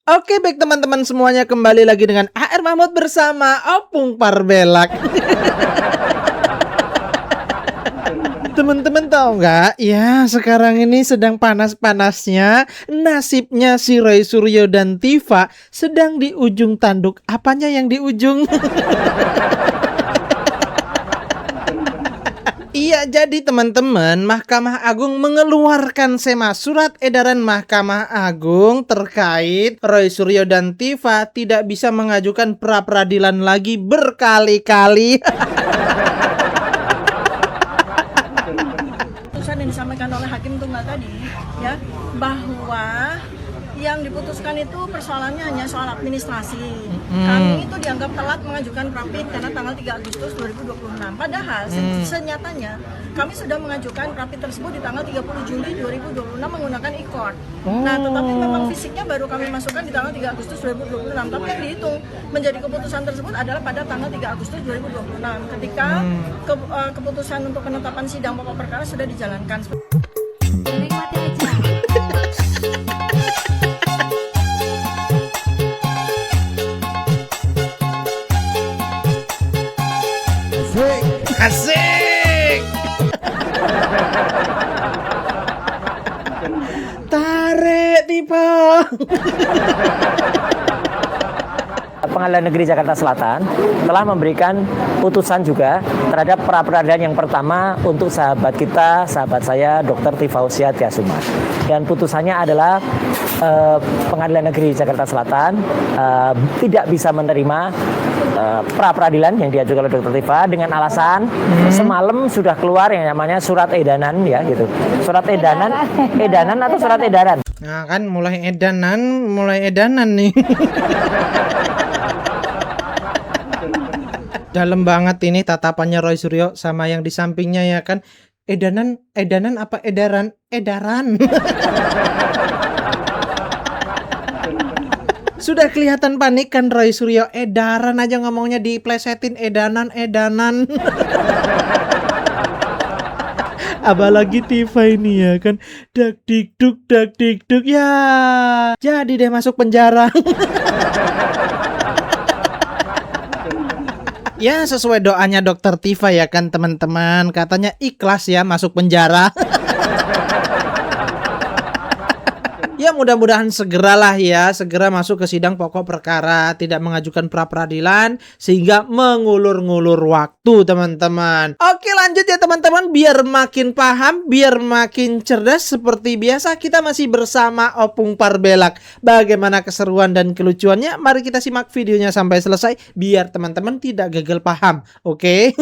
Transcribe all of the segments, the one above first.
Oke, baik teman-teman semuanya, kembali lagi dengan AR Mahmud bersama Opung Parbelak. Teman-teman tahu nggak? Ya, sekarang ini sedang panas-panasnya nasibnya si Roy Suryo dan Tifa sedang di ujung tanduk. Apanya yang di ujung? Iya, jadi teman-teman, Mahkamah Agung mengeluarkan SEMA, surat edaran Mahkamah Agung terkait Roy Suryo dan Tifa tidak bisa mengajukan pra-peradilan lagi berkali-kali. Putusan yang disampaikan oleh Hakim Tunggal tadi, ya, bahwa yang diputuskan itu persoalannya hanya soal administrasi. Kami itu dianggap telat mengajukan Prapit karena tanggal 3 Agustus 2026. Padahal senyatanya kami sudah mengajukan Prapit tersebut di tanggal 30 Juli 2026 menggunakan e-court. Nah, tetapi memang fisiknya baru kami masukkan di tanggal 3 Agustus 2026. Tapi yang dihitung menjadi keputusan tersebut adalah pada tanggal 3 Agustus 2026 ketika keputusan untuk penetapan sidang pokok perkara sudah dijalankan. Nikmati aja. Asik. Tarik Tifa. Pengadilan Negeri Jakarta Selatan telah memberikan putusan juga terhadap pra-peradilan yang pertama untuk sahabat kita, sahabat saya, Dr. Tifausia Tiasuma. Dan putusannya adalah Pengadilan Negeri Jakarta Selatan tidak bisa menerima pra-peradilan yang diajukan oleh Dr. Tifa dengan alasan semalam sudah keluar yang namanya surat edanan, ya gitu. Surat edanan atau surat edaran? Nah, kan mulai edanan nih. Dalam banget ini tatapannya Roy Suryo sama yang di sampingnya, ya kan. Edanan apa edaran? Edaran. Sudah kelihatan panik kan Roy Suryo, edaran aja ngomongnya, diplesetin edanan. Apalagi Tifa ini, ya kan. Dak dikduk ya. Jadi deh masuk penjara. Ya, sesuai doanya Dokter Tifa, ya kan teman-teman. Katanya ikhlas ya masuk penjara. Ya, mudah-mudahan segeralah ya, segera masuk ke sidang pokok perkara, tidak mengajukan pra-peradilan sehingga mengulur-ngulur waktu, teman-teman. Oke, lanjut ya teman-teman, biar makin paham, biar makin cerdas. Seperti biasa kita masih bersama Opung Parbelak. Bagaimana keseruan dan kelucuannya? Mari kita simak videonya sampai selesai biar teman-teman tidak gagal paham. Oke?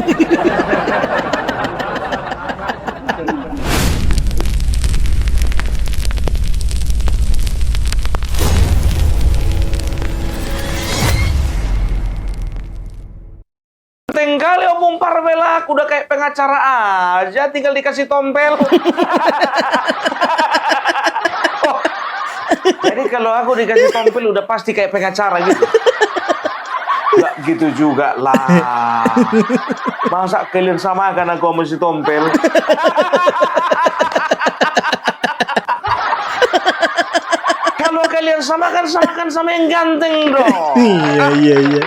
Kali Opung Parbelak udah kayak pengacara aja, tinggal dikasih tompel. Oh, jadi kalau aku dikasih tompel udah pasti kayak pengacara gitu. Nggak gitu juga lah. Masa kalian samakan aku sama si tompel? Kalau kalian samakan sama yang ganteng dong. Iya.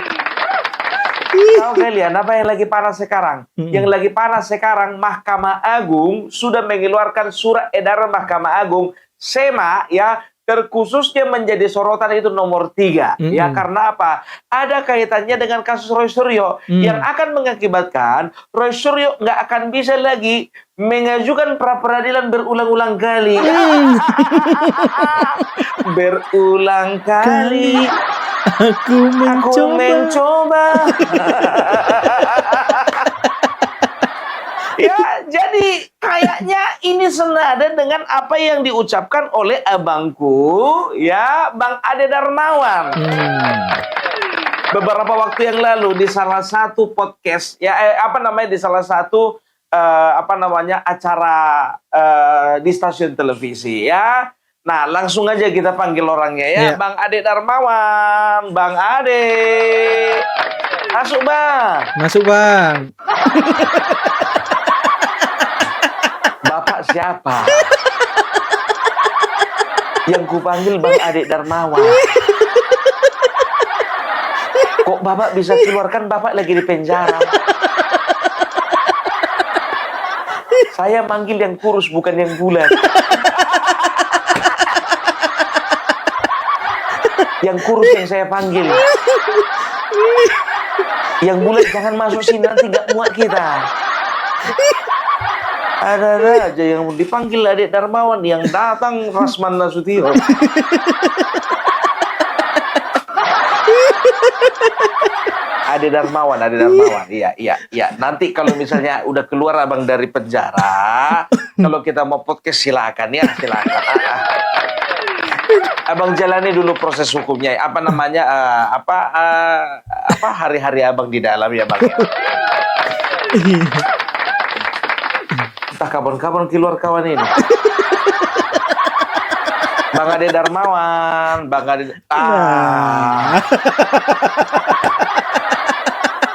Tahu kalian apa yang lagi panas sekarang? Yang lagi panas sekarang, Mahkamah Agung sudah mengeluarkan surat edaran Mahkamah Agung SEMA, ya, terkhususnya menjadi sorotan itu nomor 3. Ya, karena apa? Ada kaitannya dengan kasus Roy Suryo yang akan mengakibatkan Roy Suryo nggak akan bisa lagi mengajukan pra-peradilan berulang-ulang kali. Berulang kali. Aku mencoba. Ya, jadi kayaknya ini senada dengan apa yang diucapkan oleh abangku, ya, Bang Ade Darmawan. Beberapa waktu yang lalu di salah satu podcast, ya, di salah satu acara di stasiun televisi, ya. Nah, langsung aja kita panggil orangnya, ya. Yeah. Bang Ade Darmawan. Bang Ade. Masuk, Bang. Bapak siapa? Yang kupanggil Bang Ade Darmawan. Bapak bisa keluarkan, Bapak lagi di penjara. Saya manggil yang kurus, bukan yang bulat. Yang kurus yang saya panggil. Yang bulat jangan masuk sini, nanti gak muat kita. Ada aja yang dipanggil Adik Darmawan, yang datang Rasman Nasution. Adik Darmawan. Iya. Nanti kalau misalnya udah keluar abang dari penjara, kalau kita mau podcast silakan. Abang jalani dulu proses hukumnya. Apa namanya? Hari-hari abang di dalam ya bang. Entah kapan-kapan keluar kawan ini. Bang Ade Darmawan, Bang Ade.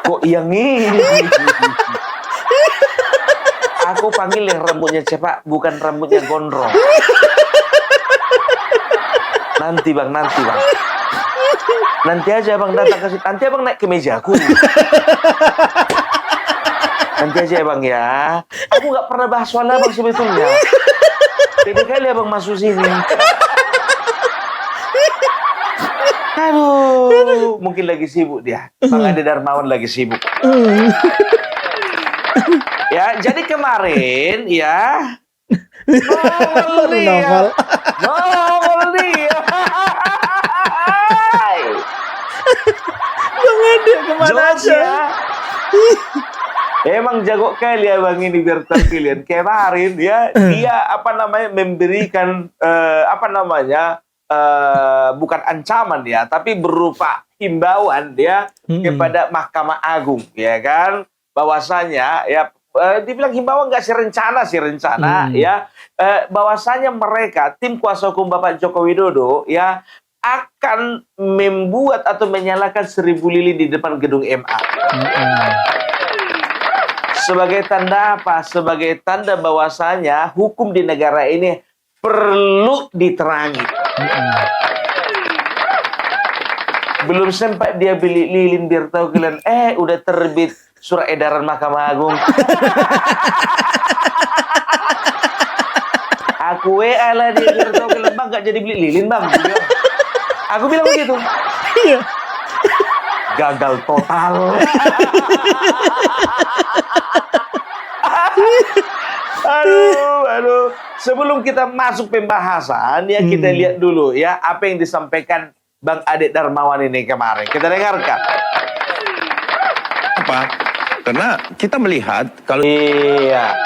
Kok yang ini? Aku panggil yang rambutnya cepak, bukan rambutnya gondrong. Nanti bang. Nanti aja abang datang ke situ. Nanti abang naik ke mejaku. Nanti aja abang ya. Aku nggak pernah bahas soal abang sebetulnya. Beda kali abang masuk sini. Aduh, mungkin lagi sibuk dia. Bang Ade Darmawan lagi sibuk. Ya, jadi kemarin ya. Nongol dia. Bang Ade kemana Jelas aja? ya. Emang jago kali ya bang ini biar terpilihan. Kemarin ya dia memberikan bukan ancaman ya, tapi berupa himbauan dia kepada Mahkamah Agung ya kan, bahwasanya ya dibilang himbauan nggak sih rencana ya, bahwasanya mereka tim kuasa hukum Bapak Joko Widodo ya akan membuat atau menyalakan 1000 lilin di depan gedung MA. Sebagai tanda apa? Sebagai tanda bahwasanya hukum di negara ini perlu diterangi. Belum sempat dia beli lilin biar tahu kalian, udah terbit surat edaran Mahkamah Agung. Aku WA lah dia biar tahu kalian, bang gak jadi beli lilin bang. Aku bilang begitu. Iya. Gagal total. Aduh. Sebelum kita masuk pembahasan ya, kita lihat dulu ya apa yang disampaikan Bang Ade Darmawan ini kemarin. Kita dengarkan. Apa? Karena kita melihat kalau Iya.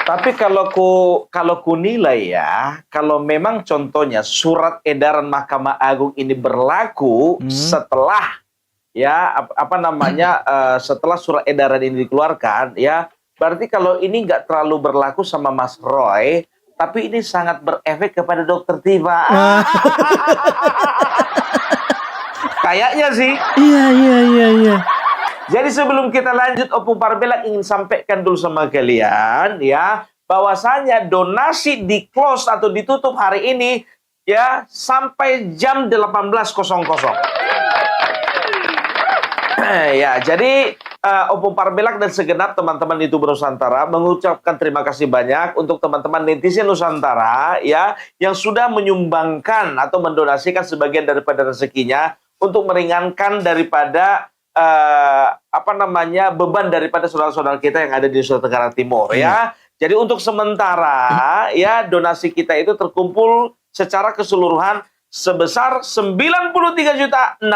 Tapi kalau ku nilai ya, kalau memang contohnya surat edaran Mahkamah Agung ini berlaku setelah ya setelah surat edaran ini dikeluarkan ya, berarti kalau ini nggak terlalu berlaku sama Mas Roy, tapi ini sangat berefek kepada Dokter Tifa. Kayaknya sih. Iya. Jadi sebelum kita lanjut, Opung Parbelak ingin sampaikan dulu sama kalian ya, bahwasanya donasi di close atau ditutup hari ini ya sampai jam 18.00. Ya, jadi Opung Parbelak dan segenap teman-teman YouTuber Nusantara mengucapkan terima kasih banyak untuk teman-teman netizen Nusantara ya yang sudah menyumbangkan atau mendonasikan sebagian daripada rezekinya untuk meringankan daripada beban daripada saudara-saudara kita yang ada di Nusa Tenggara Timur ya. Jadi untuk sementara ya donasi kita itu terkumpul secara keseluruhan sebesar Rp93.680.000.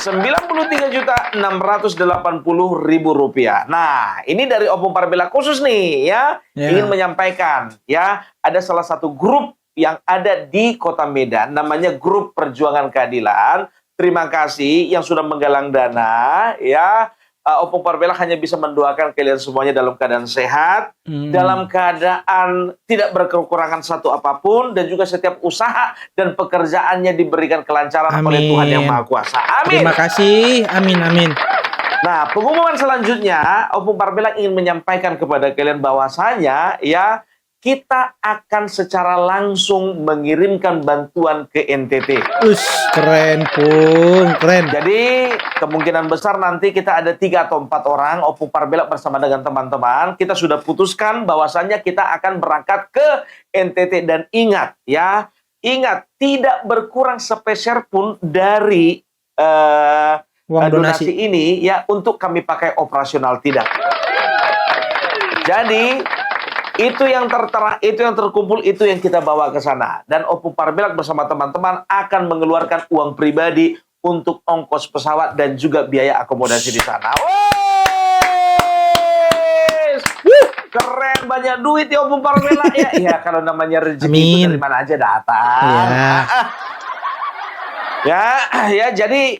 Rp93.680.000. Nah, ini dari Opung Parbelak khusus nih ya, ingin menyampaikan ya, ada salah satu grup yang ada di Kota Medan, namanya Grup Perjuangan Keadilan. Terima kasih yang sudah menggalang dana ya. Opung Parbelak hanya bisa mendoakan kalian semuanya dalam keadaan sehat, dalam keadaan tidak berkekurangan satu apapun, dan juga setiap usaha dan pekerjaannya diberikan kelancaran oleh Tuhan Yang Maha Kuasa. Amin. Terima kasih. Amin. Nah, pengumuman selanjutnya, Opung Parbelak ingin menyampaikan kepada kalian bahwasanya ya, kita akan secara langsung mengirimkan bantuan ke NTT. Keren, Pung. Keren. Jadi kemungkinan besar nanti kita ada 3 atau 4 orang Opung Parbelak bersama dengan teman-teman. Kita sudah putuskan bahwasannya kita akan berangkat ke NTT. Dan ingat ya, tidak berkurang sepeser pun dari Uang donasi ini ya untuk kami pakai operasional, tidak. Jadi itu yang tertera, itu yang terkumpul, itu yang kita bawa ke sana. Dan Opung Parbelak bersama teman-teman akan mengeluarkan uang pribadi untuk ongkos pesawat dan juga biaya akomodasi di sana. Keren, banyak duit ya Opung Parbelak ya. Iya, kalau namanya rezeki itu dari mana aja datang. Ya, jadi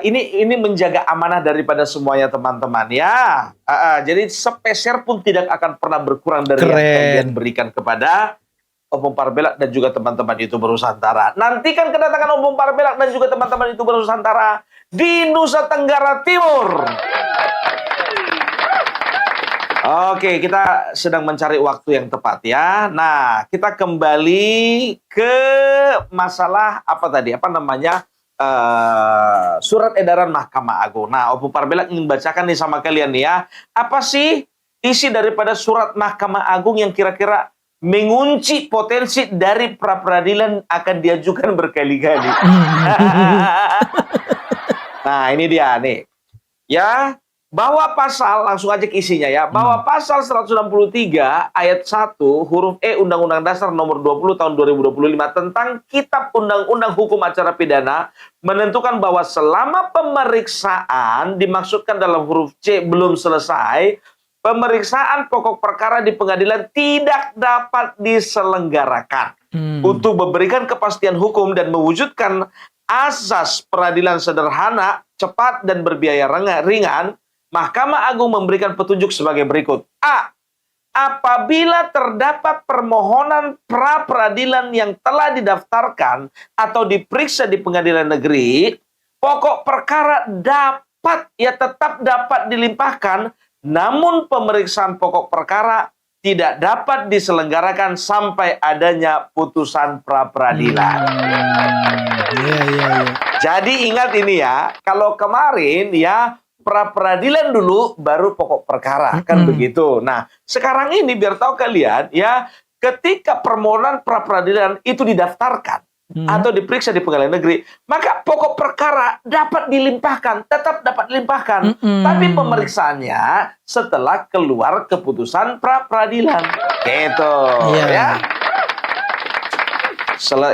ini menjaga amanah daripada semuanya teman-teman ya. Jadi sepeser pun tidak akan pernah berkurang dari yang kalian berikan kepada Opung Parbelak dan juga teman-teman YouTuber Nusantara. Nantikan kedatangan Opung Parbelak dan juga teman-teman YouTuber Nusantara di Nusa Tenggara Timur. Oke, kita sedang mencari waktu yang tepat ya. Nah, kita kembali ke masalah apa tadi? Apa namanya? Surat edaran Mahkamah Agung. Nah, Opung Parbelak ingin bacakan nih sama kalian nih ya. Apa sih isi daripada surat Mahkamah Agung yang kira-kira mengunci potensi dari pra-peradilan akan diajukan berkali-kali? Nah, ini dia nih. Ya, bahwa pasal, langsung aja ke isinya ya, bahwa pasal 163 ayat 1 huruf E Undang-Undang Dasar nomor 20 tahun 2025 tentang Kitab Undang-Undang Hukum Acara Pidana menentukan bahwa selama pemeriksaan dimaksudkan dalam huruf C belum selesai, pemeriksaan pokok perkara di pengadilan tidak dapat diselenggarakan. Untuk memberikan kepastian hukum dan mewujudkan asas peradilan sederhana, cepat dan berbiaya ringan, Mahkamah Agung memberikan petunjuk sebagai berikut. A. Apabila terdapat permohonan pra-peradilan yang telah didaftarkan atau diperiksa di pengadilan negeri, pokok perkara tetap dapat dilimpahkan, namun pemeriksaan pokok perkara tidak dapat diselenggarakan sampai adanya putusan pra-peradilan. Jadi ingat ini ya, kalau kemarin ya, pra-peradilan dulu baru pokok perkara, kan begitu. Nah, sekarang ini biar tahu kalian ya, ketika permohonan pra-peradilan itu didaftarkan atau diperiksa di pengadilan negeri, maka pokok perkara dapat dilimpahkan, tetap dapat dilimpahkan. Tapi pemeriksaannya setelah keluar keputusan pra-peradilan. Gitu, ya.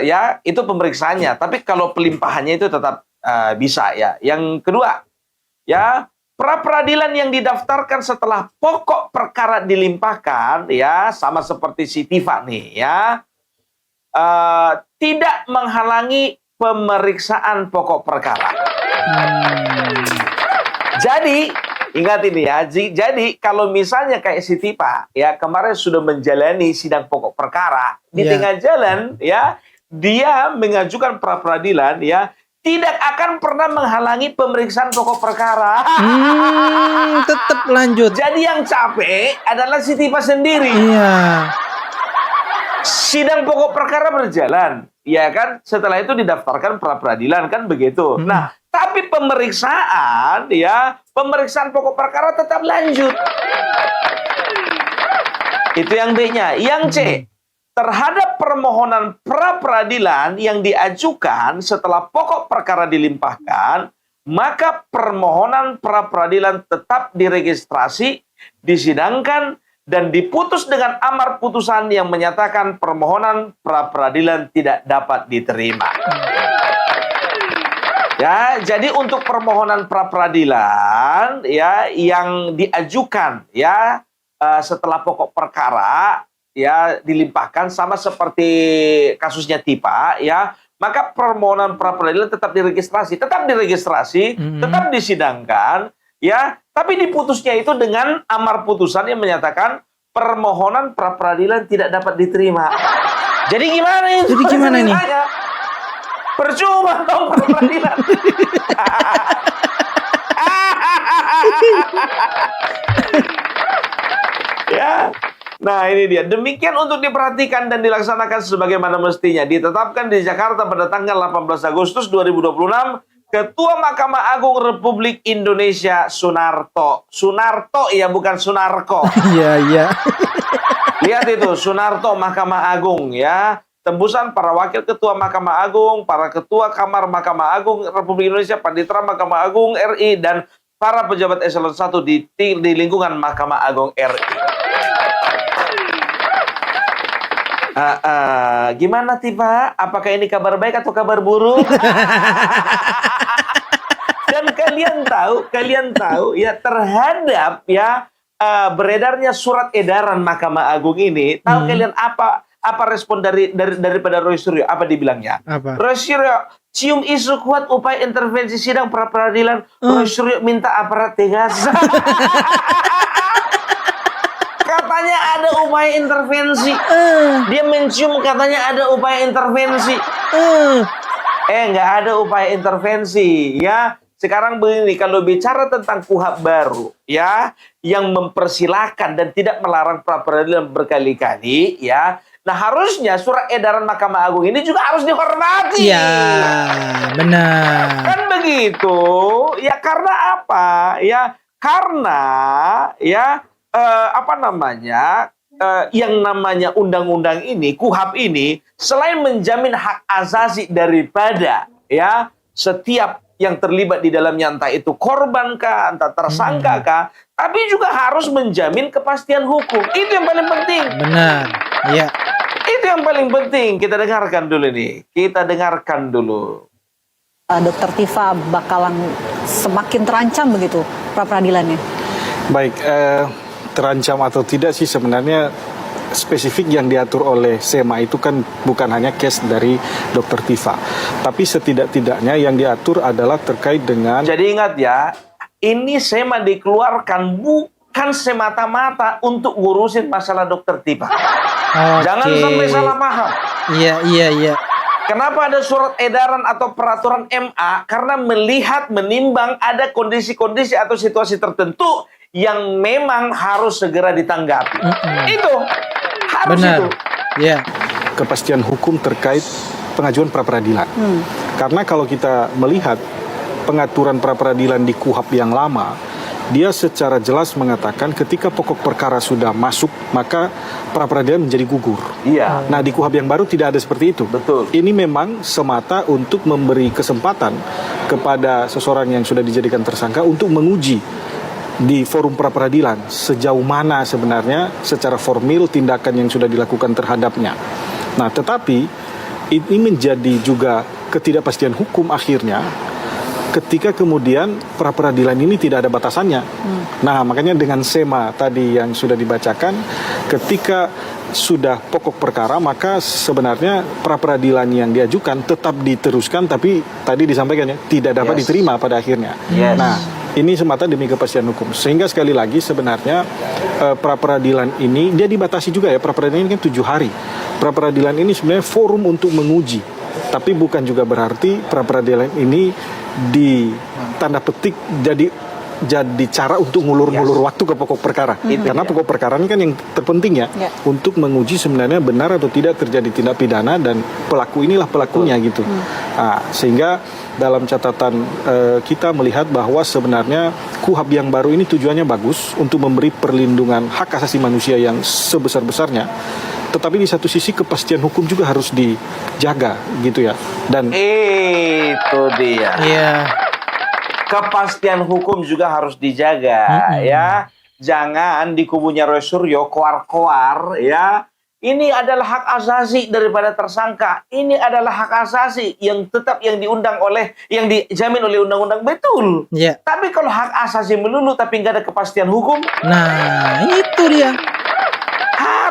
Ya, itu pemeriksaannya. Tapi kalau pelimpahannya itu tetap bisa ya. Yang kedua, ya, pra-peradilan yang didaftarkan setelah pokok perkara dilimpahkan, ya, sama seperti si Tifa nih, ya, tidak menghalangi pemeriksaan pokok perkara. Jadi, ingat ini ya, jadi kalau misalnya kayak si Tifa, ya, kemarin sudah menjalani sidang pokok perkara, di tengah jalan, ya, dia mengajukan pra-peradilan, ya, tidak akan pernah menghalangi pemeriksaan pokok perkara. Tetap lanjut. Jadi yang capek adalah si Tifa sendiri. Iya. Sidang pokok perkara berjalan, ya kan? Setelah itu didaftarkan pra-peradilan, kan begitu. Nah, tapi pemeriksaan, ya, pemeriksaan pokok perkara tetap lanjut. Itu yang B-nya. Yang C, terhadap permohonan pra-peradilan yang diajukan setelah pokok perkara dilimpahkan, maka permohonan pra-peradilan tetap diregistrasi, disidangkan, dan diputus dengan amar putusan yang menyatakan permohonan pra-peradilan tidak dapat diterima. Ya, jadi untuk permohonan pra-peradilan ya yang diajukan ya setelah pokok perkara ya dilimpahkan sama seperti kasusnya Tifa ya, maka permohonan pra-peradilan tetap diregistrasi, tetap disidangkan ya, tapi diputusnya itu dengan amar putusan yang menyatakan permohonan pra-peradilan tidak dapat diterima. Jadi gimana ini? Jadi gimana ini? Percuma dong pra-peradilan. Ya. Nah, ini dia. Demikian untuk diperhatikan dan dilaksanakan sebagaimana mestinya. Ditetapkan di Jakarta pada tanggal 18 Agustus 2026, Ketua Mahkamah Agung Republik Indonesia Sunarto. Sunarto ya, bukan Sunarko. Iya, iya. Lihat itu, Sunarto Mahkamah Agung ya. Tembusan para wakil ketua Mahkamah Agung, para ketua Kamar Mahkamah Agung Republik Indonesia, Panitera Mahkamah Agung RI, dan para pejabat eselon 1 di lingkungan Mahkamah Agung RI. Gimana Tifa? Apakah ini kabar baik atau kabar buruk? Dan kalian tahu ya, terhadap ya beredarnya surat edaran Mahkamah Agung ini, tahu kalian apa respon daripada Roy Suryo? Apa dibilangnya? Apa? Roy Suryo cium isu kuat upaya intervensi sidang pra peradilan. Roy Suryo minta aparat tegas. Katanya ada upaya intervensi. Dia mencium katanya ada upaya intervensi. Nggak ada upaya intervensi ya. Sekarang begini, kalau bicara tentang KUHP baru ya, yang mempersilahkan dan tidak melarang pra peradilan berkali-kali ya. Nah, harusnya surat edaran Mahkamah Agung ini juga harus dihormati. Iya, benar. Kan begitu. Ya karena apa? Ya karena ya yang namanya undang-undang ini, KUHP ini, selain menjamin hak asasi daripada ya setiap yang terlibat di dalamnya, entah itu korban kah, entah tersangka kah, tapi juga harus menjamin kepastian hukum. Itu yang paling penting. Benar. Iya. Itu yang paling penting. Kita dengarkan dulu nih. Kita dengarkan dulu. Dokter Tifa bakalan semakin terancam begitu pra peradilannya. Baik, terancam atau tidak sih sebenarnya spesifik yang diatur oleh SEMA itu kan bukan hanya case dari Dr. Tifa, tapi setidak-tidaknya yang diatur adalah terkait dengan. Jadi ingat ya, ini SEMA dikeluarkan bukan semata-mata untuk ngurusin masalah Dr. Tifa. Jangan sampai salah paham. Iya. Kenapa ada surat edaran atau peraturan MA? Karena menimbang ada kondisi-kondisi atau situasi tertentu yang memang harus segera ditanggapi. Itu harus. Benar. Itu. Iya. Kepastian hukum terkait pengajuan pra peradilan. Karena kalau kita melihat pengaturan pra peradilan di KUHP yang lama, dia secara jelas mengatakan ketika pokok perkara sudah masuk, maka pra peradilan menjadi gugur. Iya. Nah, di KUHP yang baru tidak ada seperti itu. Betul. Ini memang semata untuk memberi kesempatan kepada seseorang yang sudah dijadikan tersangka untuk menguji di forum pra peradilan sejauh mana sebenarnya secara formil tindakan yang sudah dilakukan terhadapnya. Nah, tetapi ini menjadi juga ketidakpastian hukum akhirnya ketika kemudian pra peradilan ini tidak ada batasannya. Nah, makanya dengan SEMA tadi yang sudah dibacakan, ketika sudah pokok perkara, maka sebenarnya pra peradilan yang diajukan tetap diteruskan, tapi tadi disampaikan ya, tidak dapat diterima pada akhirnya. Nah, ini semata demi kepastian hukum. Sehingga sekali lagi sebenarnya pra peradilan ini dia dibatasi juga ya. Pra peradilan ini kan 7 hari. Pra peradilan ini sebenarnya forum untuk menguji. Tapi bukan juga berarti pra peradilan ini di tanda petik jadi cara untuk ngulur-ngulur waktu ke pokok perkara. Karena pokok perkara ini kan yang terpenting ya, untuk menguji sebenarnya benar atau tidak terjadi tindak pidana dan pelaku inilah pelakunya gitu. Nah, sehingga dalam catatan kita melihat bahwa sebenarnya KUHP yang baru ini tujuannya bagus untuk memberi perlindungan hak asasi manusia yang sebesar-besarnya. Tetapi di satu sisi kepastian hukum juga harus dijaga gitu ya. Dan itu dia. Iya. Kepastian hukum juga harus dijaga ya. Jangan di kubunya Roy Suryo koar-koar ya. Ini adalah hak asasi daripada tersangka. Ini adalah hak asasi yang tetap yang dijamin oleh undang-undang, betul. Iya. Tapi kalau hak asasi melulu tapi nggak ada kepastian hukum, Nah, itu dia.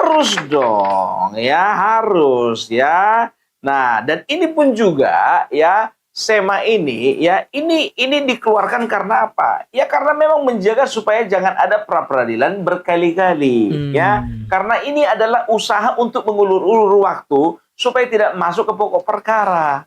harus dong ya, harus ya. Nah, dan ini pun juga ya, SEMA ini ya, ini dikeluarkan karena apa? Ya karena memang menjaga supaya jangan ada pra peradilan berkali-kali ya. Karena ini adalah usaha untuk mengulur-ulur waktu supaya tidak masuk ke pokok perkara.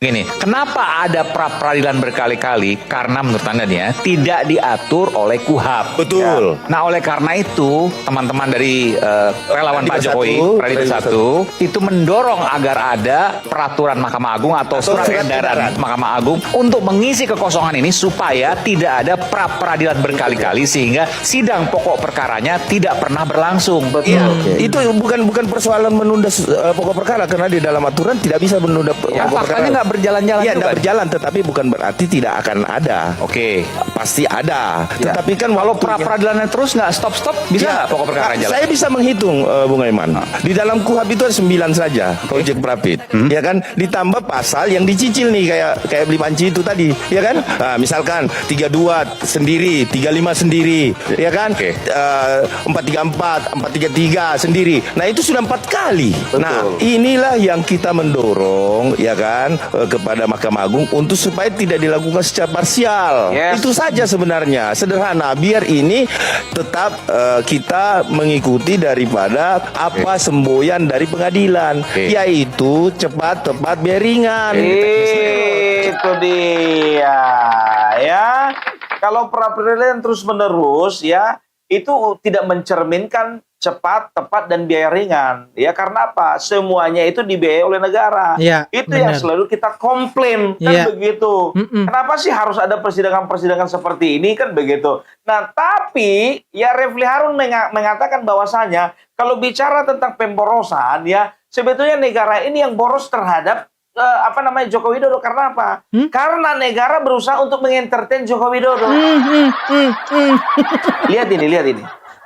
Gini, kenapa ada pra-peradilan berkali-kali? Karena menurut Anda nih ya, tidak diatur oleh KUHAP. Betul. Ya. Nah, oleh karena itu, teman-teman dari relawan Pak Jokowi, Raditya Satu, itu mendorong agar ada peraturan Mahkamah Agung atau surat edaran Mahkamah Agung untuk mengisi kekosongan ini supaya tidak ada pra-peradilan berkali-kali sehingga sidang pokok perkaranya tidak pernah berlangsung. Iya, itu bukan persoalan menunda pokok perkara karena di dalam aturan tidak bisa menunda Ya, pokok faktanya nggak berjalan-jalan Iya, juga. tidak berjalan, tetapi bukan berarti tidak akan ada. Oke. Pasti ada. Ya. Tetapi kan Kalau waktunya- pra-peradilannya terus nggak stop-stop, bisa Ya, nggak pokok perkara jalan? saya bisa menghitung, Bung Aiman. Di dalam KUHAP itu ada 9 saja objek prapit, ya kan? Ditambah pasal yang dicicil nih kayak beli panci itu tadi, ya kan? Nah, misalkan 32 sendiri, 35 sendiri, ya kan? 434, 433 sendiri. Nah, itu sudah 4 kali. Nah, inilah yang kita mendorong, ya kan, kepada Mahkamah Agung untuk supaya tidak dilakukan secara parsial. Yes. Itu saja sebenarnya, sederhana. Biar ini tetap kita mengikuti daripada apa semboyan dari pengadilan, yaitu cepat, tepat, biar ringan. Itu dia ya. Kalau pra-peradilan terus menerus ya, itu tidak mencerminkan cepat, tepat, dan biaya ringan. Ya, karena apa? Semuanya itu dibiayai oleh negara. Iya, Itu yang benar. selalu kita komplain, kan Iya. begitu. Kenapa sih harus ada persidangan-persidangan seperti ini, kan begitu. Nah, tapi ya Refli Harun mengatakan bahwasanya kalau bicara tentang pemborosan, ya sebetulnya negara ini yang boros terhadap Joko Widodo. Karena apa? Karena negara berusaha untuk mengentertain Joko Widodo. Lihat ini.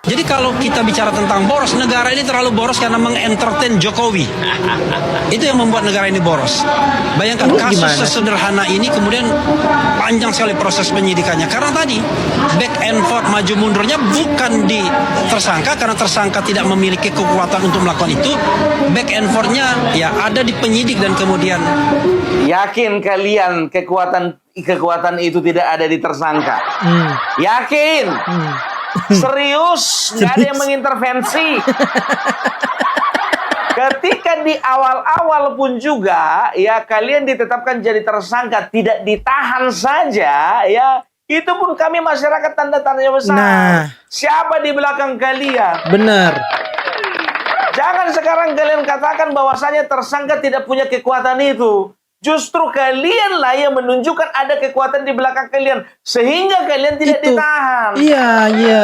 Jadi kalau kita bicara tentang boros, negara ini terlalu boros karena mengentertain Jokowi. Itu yang membuat negara ini boros. Bayangkan Ini kasus gimana? sesederhana ini kemudian panjang sekali proses penyidikannya. Karena tadi back and forth maju mundurnya bukan di tersangka, karena tersangka tidak memiliki kekuatan untuk melakukan itu. Back and forth-nya ya ada di penyidik dan kemudian Yakin kalian kekuatan itu tidak ada di tersangka? Yakin? Serius? Nggak ada yang mengintervensi? Ketika di awal-awal pun juga, ya kalian ditetapkan jadi tersangka, tidak ditahan saja, ya itu pun kami masyarakat tanda tanya besar. Nah. Siapa di belakang kalian? Bener. Jangan sekarang kalian katakan bahwasanya tersangka tidak punya kekuatan itu. Justru kalianlah yang menunjukkan ada kekuatan di belakang kalian, sehingga kalian tidak Itu. ditahan. Iya, iya.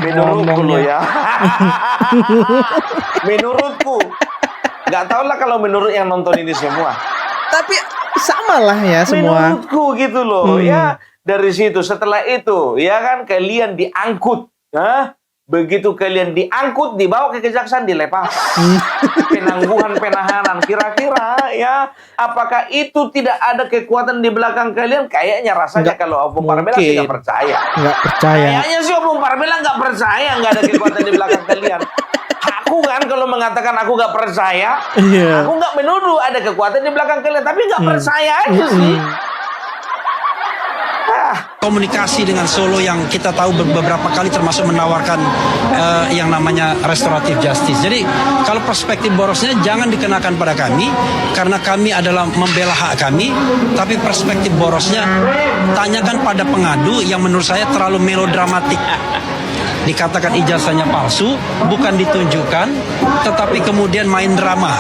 Menurutku lo ngomongnya. ya. Menurutku. Nggak tahu lah kalau menurut yang nonton ini semua. Tapi sama lah ya semua. Menurutku gitu loh. Ya, dari situ setelah itu ya kan kalian diangkut. Hah? Begitu kalian diangkut, dibawa ke kejaksaan, dilepas. Penangguhan penahanan. Kira-kira ya, apakah itu tidak ada kekuatan di belakang kalian? Kayaknya rasanya Nggak kalau Opung Parbela mungkin. tidak percaya. Nggak percaya. Kayaknya sih Opung Parbela nggak percaya nggak ada kekuatan di belakang kalian. Aku kan kalau mengatakan aku nggak percaya, Iya. aku nggak menuduh ada kekuatan di belakang kalian, tapi nggak percaya aja sih. komunikasi dengan Solo yang kita tahu beberapa kali termasuk menawarkan yang namanya restoratif justice. Jadi kalau perspektif borosnya jangan dikenakan pada kami karena kami adalah membela hak kami, tapi perspektif borosnya tanyakan pada pengadu yang menurut saya terlalu melodramatik. Dikatakan ijazahnya palsu, bukan ditunjukkan, tetapi kemudian main drama,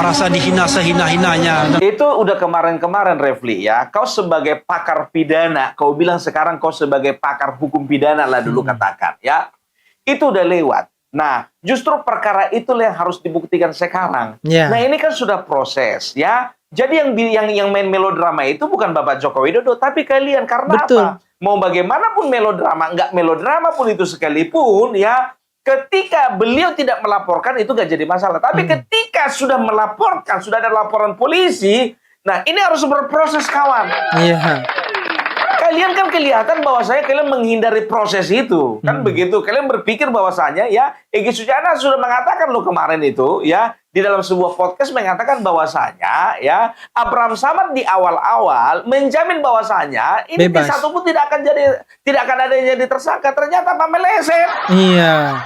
merasa dihina sehina-hinanya. Itu udah kemarin-kemarin, Refli, ya. Kau sebagai pakar pidana, kau bilang sekarang kau sebagai pakar hukum pidana lah dulu katakan, ya. Itu udah lewat. Nah, justru perkara itulah yang harus dibuktikan sekarang. Yeah. Nah, ini kan sudah proses, ya. Jadi yang main melodrama itu bukan Bapak Joko Widodo, tapi kalian. Karena Betul. apa? Mau bagaimanapun melodrama, nggak melodrama pun itu sekalipun, ya, ketika beliau tidak melaporkan itu nggak jadi masalah. Tapi ketika sudah melaporkan, sudah ada laporan polisi, nah ini harus berproses, kawan. Iya. Kalian kan kelihatan bahwasanya kalian menghindari proses itu, kan begitu. Kalian berpikir bahwasanya, ya, Egy Sujana sudah mengatakan loh kemarin itu, ya, di dalam sebuah podcast mengatakan bahwasanya, ya, Abraham Samad di awal-awal menjamin bahwasanya ini Bebas. satu pun tidak akan ada yang jadi tersangka. Ternyata meleset. Iya.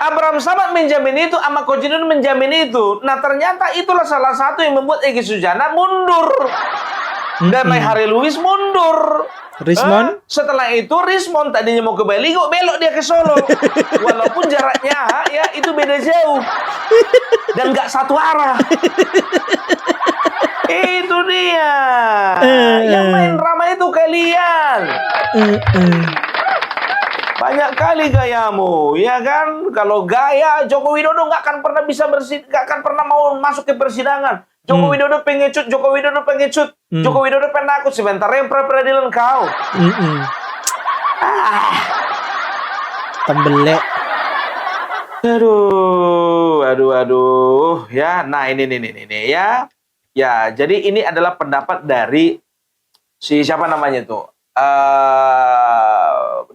Abraham Samad menjamin itu, sama Coach Indra menjamin itu. Nah ternyata itulah salah satu yang membuat Egy Sujana mundur. Damai Hari Lewis mundur. Rismond? Setelah itu Rismond tadinya mau ke Bali, kok belok dia ke Solo. Walaupun jaraknya ya itu beda jauh. Dan nggak satu arah. Itu dia. Yang main drama itu kalian. Banyak kali gayamu, ya kan? Kalau gaya Joko Widodo nggak akan pernah bisa nggak akan pernah mau masuk ke persidangan. Joko Widodo pengecut, Joko Widodo pengecut, Joko Widodo penakut. Sebentar yang peradilan kau. Tembelek. Aduh. Ya, nah ini ya. Ya, jadi ini adalah pendapat dari si siapa namanya itu?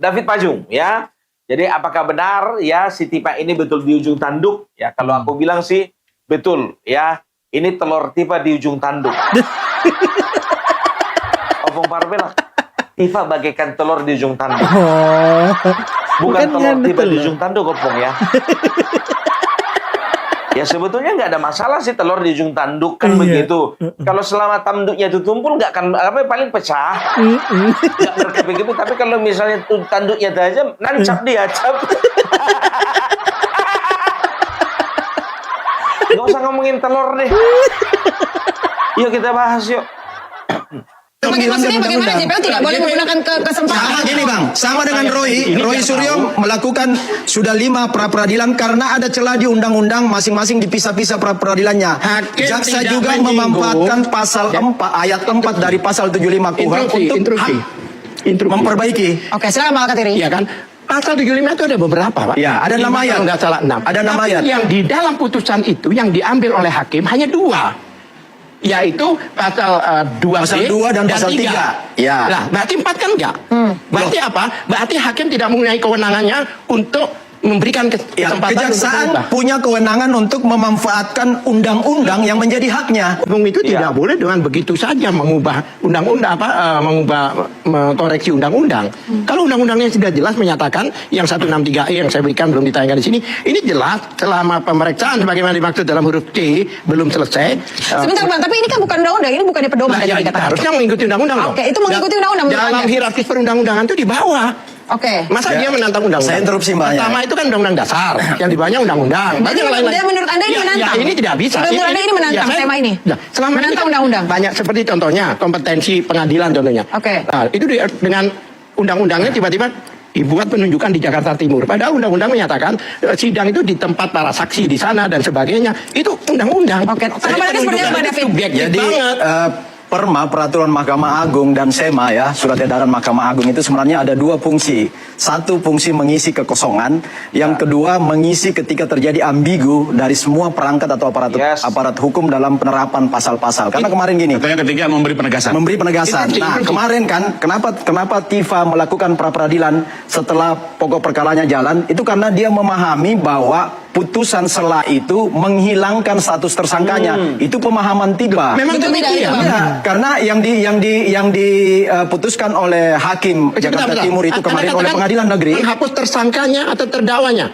David Pajung, ya. Jadi apakah benar ya si Tipa ini betul di ujung tanduk? Ya, kalau aku bilang sih betul, ya. Ini telur Tipa di ujung tanduk. Opung Parvela, Tipa bagaikan telur di ujung tanduk. Bukan telur Tipa di ujung tanduk, Opung ya. Ya sebetulnya nggak ada masalah sih telur di ujung tanduk kan begitu. Kalau selama tanduknya itu tumpul nggak akan paling pecah, nggak berkeping-keping. Tapi kalau misalnya tanduknya tajam, nancap dia cap. Nggak usah ngomongin telur deh. Yuk kita bahas yuk. Maksudnya bagaimana JPU tidak boleh menggunakan kesempatan? Sama gini Bang, sama dengan Roy Suryo melakukan sudah 5 pra-peradilan karena ada celah di undang-undang masing-masing dipisah-pisah pra-peradilannya. Jaksa juga memanfaatkan pasal 4 ayat 4 dari pasal 75 KUHP untuk memperbaiki. Oke, silakan Pak Katiri. Iya kan? Pasal 75 itu ada beberapa, Pak. Ya, ada 6 ayat. Nggak salah 6. Ada 6 ayat. Yang di dalam putusan itu yang diambil oleh hakim hanya 2. Yaitu pasal 2B pasal 2 dan pasal 3. Ya. Nah, berarti 4 kan enggak? Berarti apa? Berarti hakim tidak mempunyai kewenangannya untuk memberikan kesempatan. Kejaksaan punya kewenangan untuk memanfaatkan undang-undang yang menjadi haknya. Itu tidak boleh dengan begitu saja mengubah undang-undang koreksi undang-undang. Kalau undang-undangnya sudah jelas menyatakan yang 163E yang saya berikan belum ditayangkan di sini, ini jelas selama pemeriksaan sebagaimana dimaksud dalam huruf C belum selesai. Sebentar Bang, tapi ini kan bukan undang-undang, ini bukan pedoman tadi dikatakan. Harusnya mengikuti undang-undang. Oke, itu mengikuti undang-undang. Dalam hierarkis perundang-undangan itu di bawah. Oke. Masa dia menantang undang-undang? Saya interupsi Mbak. Pertama itu kan undang-undang dasar, yang di bawahnya undang-undang. Menurut Anda ini menantang? Ya, ini tidak bisa. Menurut Anda ini menantang tema ini? Selama menantang ini undang-undang? Banyak seperti contohnya kompetensi pengadilan contohnya. Oke. Nah, itu dengan undang-undangnya tiba-tiba dibuat penunjukan di Jakarta Timur. Padahal undang-undang menyatakan sidang itu di tempat para saksi di sana dan sebagainya. Itu undang-undang. Oke. Tanggapannya seperti apa, David? Jadi Perma, Peraturan Mahkamah Agung dan SEMA ya, Surat Edaran Mahkamah Agung itu sebenarnya ada 2 fungsi. Satu fungsi mengisi kekosongan, yang kedua mengisi ketika terjadi ambigu dari semua perangkat atau aparat hukum dalam penerapan pasal-pasal. Karena kemarin gini. Yang ketiga memberi penegasan. Memberi penegasan. Nah, kemarin kan kenapa Tifa melakukan pra-peradilan setelah pokok perkaranya jalan? Itu karena dia memahami bahwa putusan sela itu menghilangkan status tersangkanya. Itu pemahaman Tifa. Memang itu tidak ya, karena yang diputuskan oleh hakim Jakarta Timur itu kemarin oleh pengadilan negeri menghapus tersangkanya atau terdakwanya.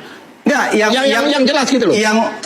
Enggak, yang jelas gitu loh.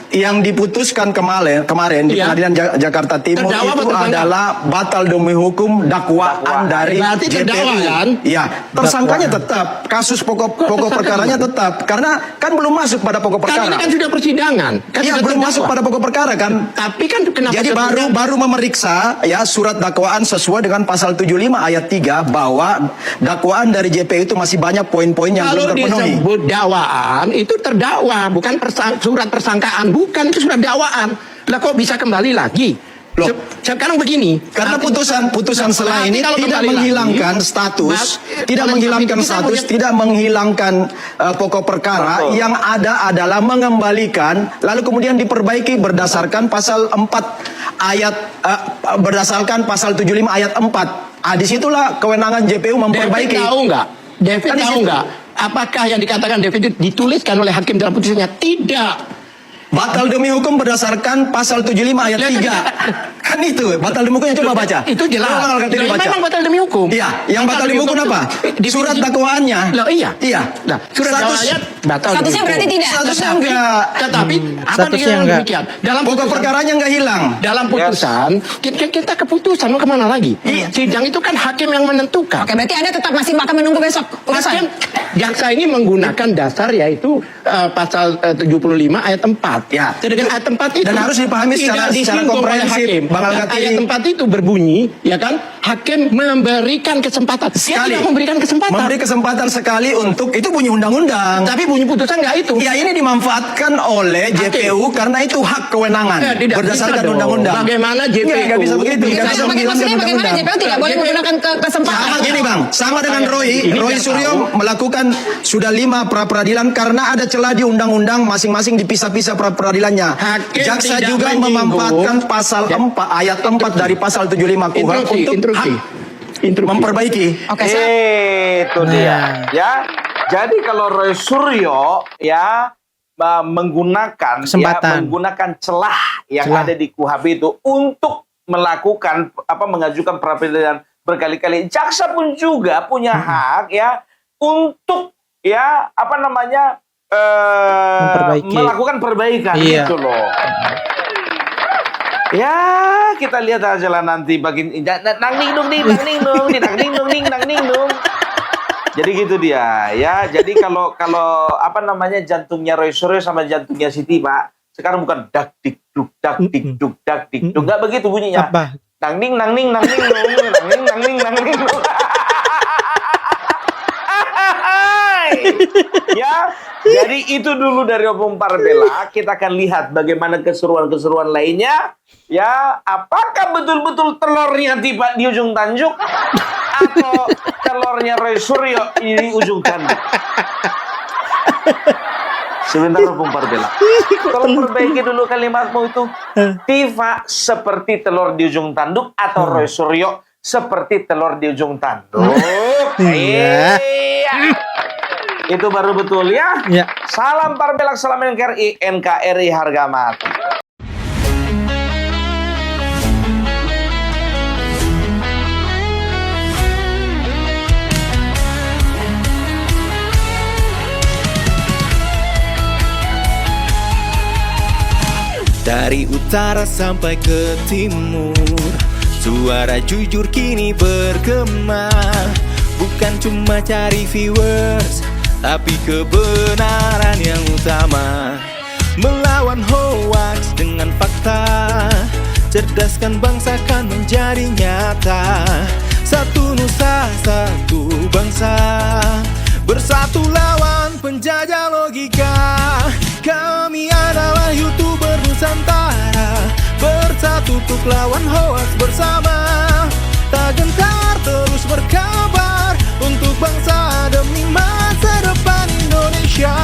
Yang diputuskan kemarin di pengadilan Jakarta Timur itu adalah batal demi hukum dakwaan dari JPU. Iya, tersangkanya tetap, kasus pokok perkaranya tetap, karena kan belum masuk pada pokok perkara. Kan ini kan sudah persidangan. Iya, belum masuk pada pokok perkara kan. Tapi kan kenapa? Jadi baru memeriksa ya surat dakwaan sesuai dengan pasal 75 ayat 3 bahwa dakwaan dari JPU itu masih banyak poin-poin yang belum terpenuhi. Kalau disebut dakwaan itu terdakwa, bukan surat persangkaan, bukan itu surat dakwaan. Lah kok bisa kembali lagi? Loh, sekarang begini, karena putusan sela ini tidak menghilangkan status, tidak menghilangkan pokok perkara. Yang ada adalah mengembalikan, lalu kemudian diperbaiki berdasarkan pasal 4 ayat berdasarkan pasal 75 ayat 4. Disitulah kewenangan JPU memperbaiki. David tahu nggak? Apakah yang dikatakan David itu dituliskan oleh hakim dalam putusannya? Tidak. Batal demi hukum berdasarkan pasal 75 ayat 3. Kan Kan itu batal demi hukum yang coba baca. Itu jelas. Coba Al-Kartini baca. Memang batal demi hukum. Iya, yang batal demi hukum apa? Surat dakwaannya. Loh, iya. Iya. Nah, surat dakwaan batal. Statusnya berarti tidak. Statusnya enggak. Tetapi apa Statusnya dia enggak. demikian? Dalam Pokok perkaranya enggak hilang. dalam putusan kita keputusan mau kemana lagi? Sidang itu kan hakim yang menentukan. Oke, berarti Anda tetap masih akan menunggu besok Hakim, putusan. jaksa ini menggunakan dasar yaitu pasal 75 ayat 4. Ya. Sedangkan ayat 4 itu Dan harus dipahami secara tidak disinggung oleh komprehensif, hakim. Bang Al-Kartini. Ayat 4 itu berbunyi, ya kan? Hakim memberikan kesempatan. Dia tidak memberikan kesempatan. Memberi kesempatan sekali untuk itu bunyi undang-undang. Tapi bunyi putusan nggak itu. Ya ini dimanfaatkan oleh JPU karena itu hak kewenangan Tidak berdasarkan bisa dong. undang-undang. Bagaimana JPU? Nggak bisa begitu. Nggak bisa Maksudnya menghilangkan bagaimana undang-undang. JPU tidak boleh menggunakan kesempatan? Sama gini Bang, sama dengan Roy Ini Suryo melakukan sudah 5 pra-peradilan karena ada celah di undang-undang masing-masing dipisah-pisah pra-peradilannya. Hakim Jaksa tidak juga menyinggung. memanfaatkan pasal 4 ayat 4 dari pasal 75 KUHP untuk hak memperbaiki. Oke, Itu dia. Ya. Jadi kalau Roy Suryo ya menggunakan menggunakan celah yang ada di KUHP itu untuk melakukan mengajukan pra-peradilan berkali-kali. Jaksa pun juga punya hak ya untuk ya melakukan perbaikan gitu loh. Ya, kita lihat aja lah nanti bagian nang ning dung. Jadi gitu dia ya. Jadi kalau jantungnya Roy Suryo sama jantungnya Siti Pak sekarang bukan dak dik duk nggak begitu bunyinya. Apa? Nang ning. Ya, jadi itu dulu dari Opung Parbela. Kita akan lihat bagaimana keseruan-keseruan lainnya. Ya, apakah betul-betul telurnya tiba di ujung tanduk atau telurnya Roy Suryo di ujung tanduk? Sebentar Opung Parbela. Tolong perbaiki dulu kalimatmu itu. Tifa seperti telur di ujung tanduk atau Roy Suryo seperti telur di ujung tanduk? Iya. Itu baru betul ya. Salam Parbelak, salam NKRI harga mati. Dari utara sampai ke timur, suara jujur kini bergema. Bukan cuma cari viewers, tapi kebenaran yang utama. Melawan hoax dengan fakta, cerdaskan bangsa kan menjadi nyata. Satu nusa, satu bangsa, bersatu lawan penjajah logika. Kami adalah YouTuber Nusantara, bersatu untuk lawan hoax bersama. Tak gentar terus berkabar untuk bangsa demi masa depan Indonesia.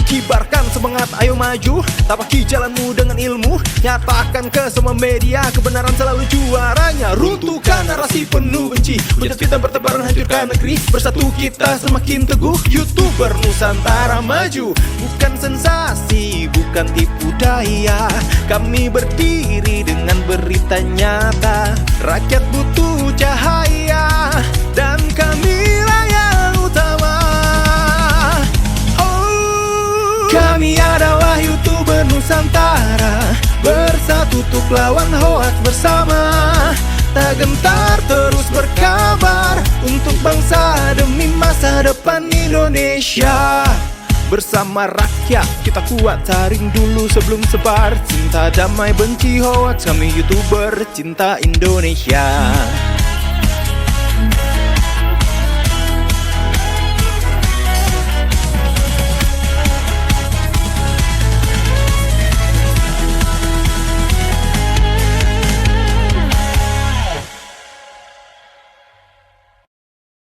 Kibarkan semangat, ayo maju, tapaki jalanmu dengan ilmu. Nyatakan ke semua media, kebenaran selalu juaranya. Runtuhkan narasi penuh benci, hujat fitnah bertebaran, hancurkan negeri. Bersatu kita semakin teguh, YouTuber Nusantara maju. Bukan sensasi, bukan tipu daya, kami berdiri dengan berita nyata. Rakyat butuh cahaya, dan kamilah yang utama. Kami adalah YouTuber Nusantara, bersatu untuk lawan hoax bersama. Tak gentar terus berkabar untuk bangsa demi masa depan Indonesia. Bersama rakyat kita kuat, saring dulu sebelum sebar. Cinta damai benci hoax, kami YouTuber cinta Indonesia.